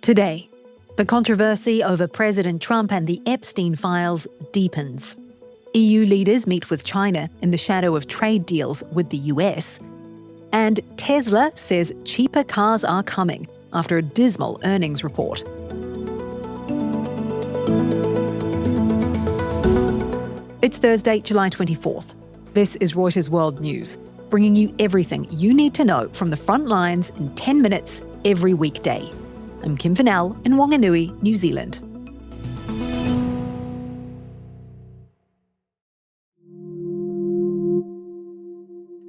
Today, the controversy over President Trump and the Epstein files deepens. EU leaders meet with China in the shadow of trade deals with the US. And Tesla says cheaper cars are coming after a dismal earnings report. It's Thursday, July 24th. This is Reuters World News, bringing you everything you need to know from the front lines in 10 minutes every weekday. I'm Kim Fennell in Whanganui, New Zealand.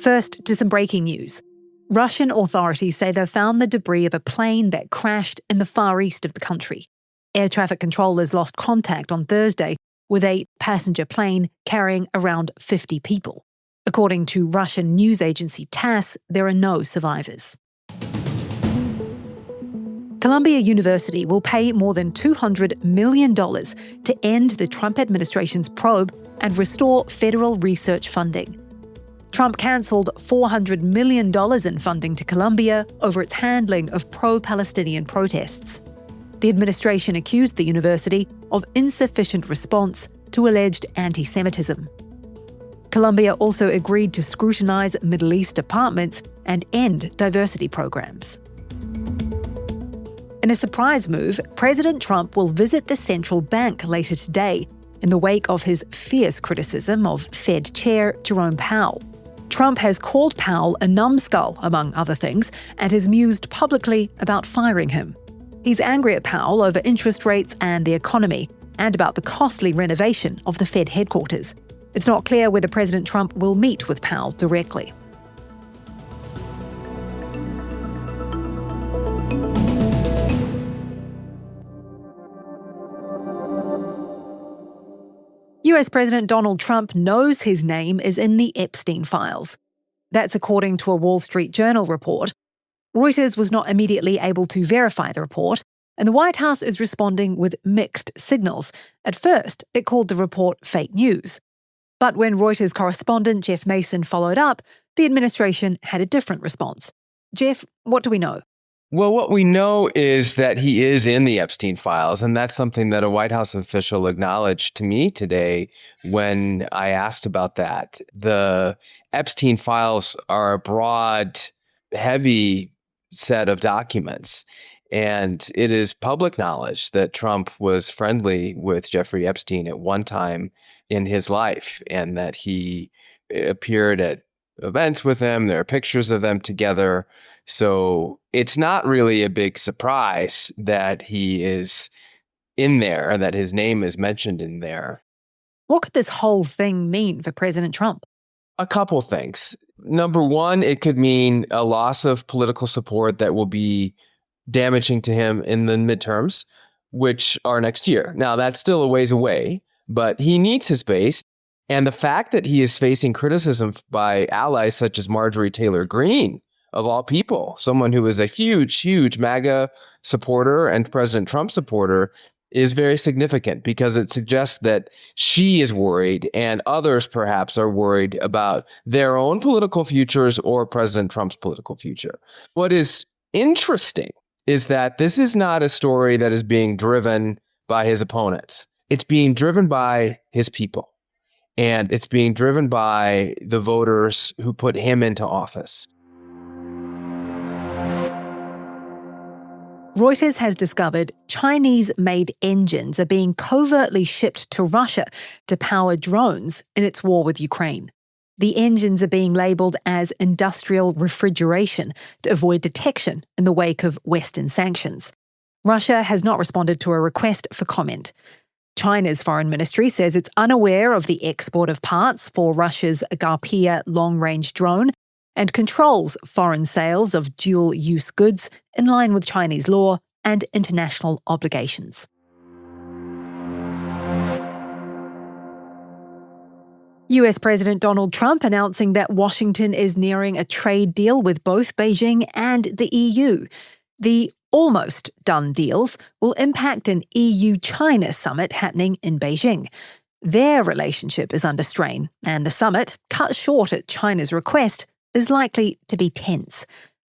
First, to some breaking news. Russian authorities say they've found the debris of a plane that crashed in the far east of the country. Air traffic controllers lost contact on Thursday with a passenger plane carrying around 50 people. According to Russian news agency TASS, there are no survivors. Columbia University will pay more than $200 million to end the Trump administration's probe and restore federal research funding. Trump cancelled $400 million in funding to Columbia over its handling of pro-Palestinian protests. The administration accused the university of insufficient response to alleged anti-Semitism. Columbia also agreed to scrutinise Middle East departments and end diversity programs. In a surprise move, President Trump will visit the central bank later today in the wake of his fierce criticism of Fed Chair Jerome Powell. Trump has called Powell a numbskull, among other things, and has mused publicly about firing him. He's angry at Powell over interest rates and the economy, and about the costly renovation of the Fed headquarters. It's not clear whether President Trump will meet with Powell directly. US President Donald Trump knows his name is in the Epstein files. That's according to a Wall Street Journal report. Reuters was not immediately able to verify the report, and the White House is responding with mixed signals. At first, it called the report fake news. But when Reuters correspondent Jeff Mason followed up, the administration had a different response. Jeff, what do we know? Well, what we know is that he is in the Epstein files, and that's something that a White House official acknowledged to me today when I asked about that. The Epstein files are a broad, heavy set of documents, and it is public knowledge that Trump was friendly with Jeffrey Epstein at one time in his life, and that he appeared at events with him. There are pictures of them together. So it's not really a big surprise that he is in there, that his name is mentioned in there. What could this whole thing mean for President Trump? A couple things. Number one, it could mean a loss of political support that will be damaging to him in the midterms, which are next year. Now, that's still a ways away, but he needs his base. And the fact that he is facing criticism by allies such as Marjorie Taylor Greene, of all people, someone who is a huge MAGA supporter and President Trump supporter, is very significant because it suggests that she is worried and others perhaps are worried about their own political futures or President Trump's political future. What is interesting is that this is not a story that is being driven by his opponents. It's being driven by his people. And it's being driven by the voters who put him into office. Reuters has discovered Chinese-made engines are being covertly shipped to Russia to power drones in its war with Ukraine. The engines are being labelled as industrial refrigeration to avoid detection in the wake of Western sanctions. Russia has not responded to a request for comment. China's foreign ministry says it's unaware of the export of parts for Russia's Garpia long-range drone and controls foreign sales of dual-use goods in line with Chinese law and international obligations. US President Donald Trump announcing that Washington is nearing a trade deal with both Beijing and the EU. The almost done deals will impact an EU-China summit happening in Beijing. Their relationship is under strain, and the summit, cut short at China's request, is likely to be tense.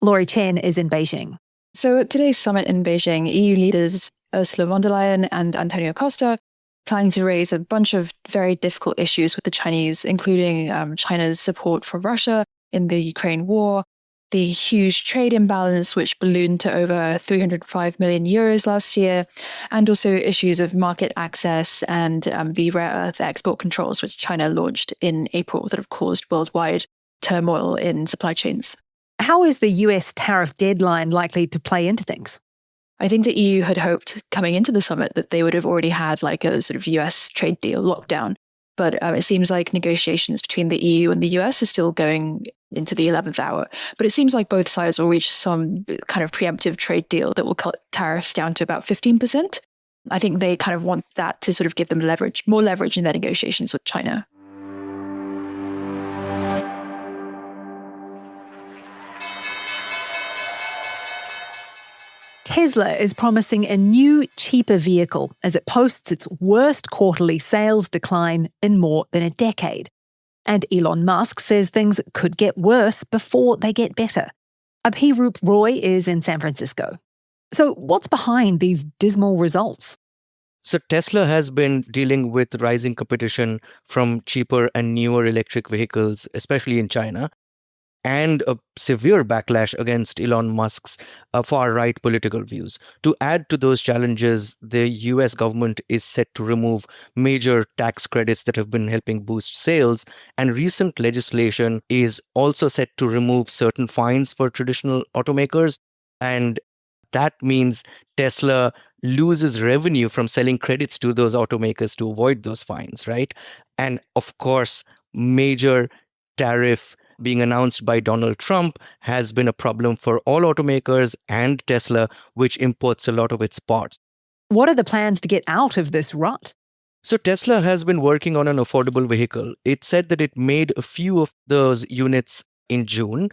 Laurie Chen is in Beijing. So at today's summit in Beijing, EU leaders Ursula von der Leyen and Antonio Costa planning to raise a bunch of very difficult issues with the Chinese, including China's support for Russia in the Ukraine war, the huge trade imbalance, which ballooned to over 305 million euros last year, and also issues of market access and the rare earth export controls, which China launched in April that have caused worldwide turmoil in supply chains. How is the US tariff deadline likely to play into things? I think the EU had hoped coming into the summit that they would have already had like a sort of US trade deal lockdown. But it seems like negotiations between the EU and the US are still going into the 11th hour. But it seems like both sides will reach some kind of preemptive trade deal that will cut tariffs down to about 15%. I think they kind of want that to sort of give them leverage, more leverage in their negotiations with China. Tesla is promising a new, cheaper vehicle as it posts its worst quarterly sales decline in more than a decade. And Elon Musk says things could get worse before they get better. Abhirup Roy is in San Francisco. So what's behind these dismal results? So Tesla has been dealing with rising competition from cheaper and newer electric vehicles, especially in China, and a severe backlash against Elon Musk's far-right political views. To add to those challenges, the US government is set to remove major tax credits that have been helping boost sales, and recent legislation is also set to remove certain fines for traditional automakers, and that means Tesla loses revenue from selling credits to those automakers to avoid those fines, right? And of course, major tariff being announced by Donald Trump has been a problem for all automakers and Tesla, which imports a lot of its parts. What are the plans to get out of this rut? So Tesla has been working on an affordable vehicle. It said that it made a few of those units in June,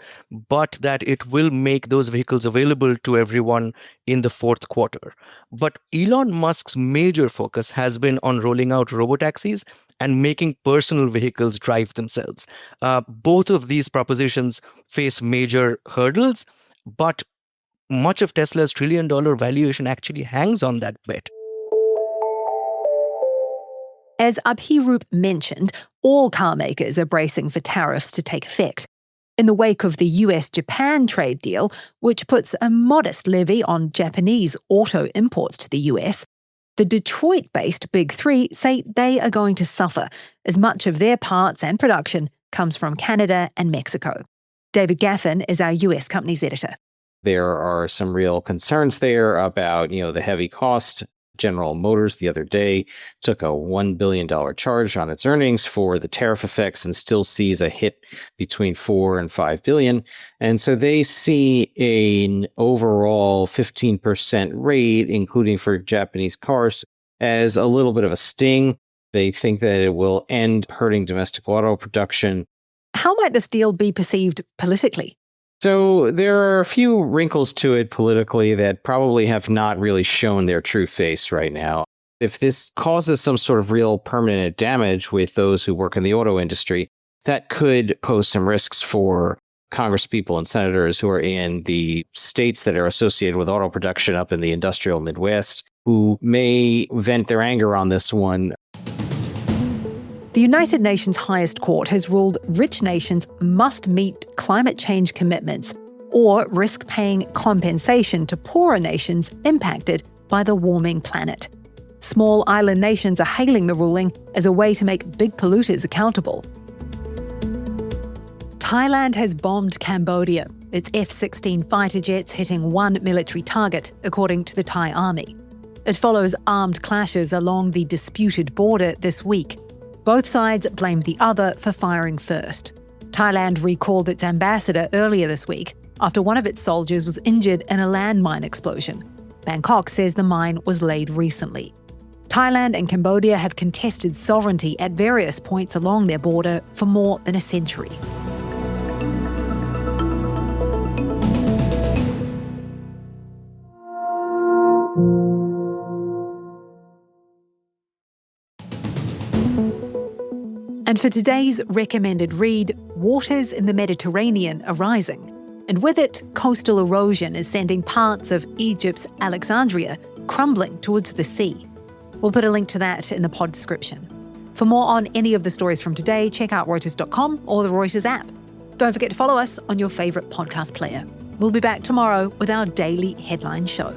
but that it will make those vehicles available to everyone in the fourth quarter. But Elon Musk's major focus has been on rolling out robotaxis and making personal vehicles drive themselves. Both of these propositions face major hurdles, but much of Tesla's trillion-dollar valuation actually hangs on that bet. As Abhirup mentioned, all car makers are bracing for tariffs to take effect. In the wake of the U.S. Japan trade deal, which puts a modest levy on Japanese auto imports to the U.S., the Detroit-based Big Three say they are going to suffer, as much of their parts and production comes from Canada and Mexico. David Gaffin is our U.S. companies editor. There are some real concerns there about, the heavy cost. General Motors the other day took a $1 billion charge on its earnings for the tariff effects and still sees a hit between $4 and $5 billion. And so they see an overall 15% rate, including for Japanese cars, as a little bit of a sting. They think that it will end hurting domestic auto production. How might this deal be perceived politically? So there are a few wrinkles to it politically that probably have not really shown their true face right now. If this causes some sort of real permanent damage with those who work in the auto industry, that could pose some risks for congresspeople and senators who are in the states that are associated with auto production up in the industrial Midwest, who may vent their anger on this one. The United Nations highest court has ruled rich nations must meet climate change commitments or risk paying compensation to poorer nations impacted by the warming planet. Small island nations are hailing the ruling as a way to make big polluters accountable. Thailand has bombed Cambodia, its F-16 fighter jets hitting one military target, according to the Thai army. It follows armed clashes along the disputed border this week. Both sides blamed the other for firing first. Thailand recalled its ambassador earlier this week after one of its soldiers was injured in a landmine explosion. Bangkok says the mine was laid recently. Thailand and Cambodia have contested sovereignty at various points along their border for more than a century. And for today's recommended read, waters in the Mediterranean are rising. And with it, coastal erosion is sending parts of Egypt's Alexandria crumbling towards the sea. We'll put a link to that in the pod description. For more on any of the stories from today, check out Reuters.com or the Reuters app. Don't forget to follow us on your favourite podcast player. We'll be back tomorrow with our daily headline show.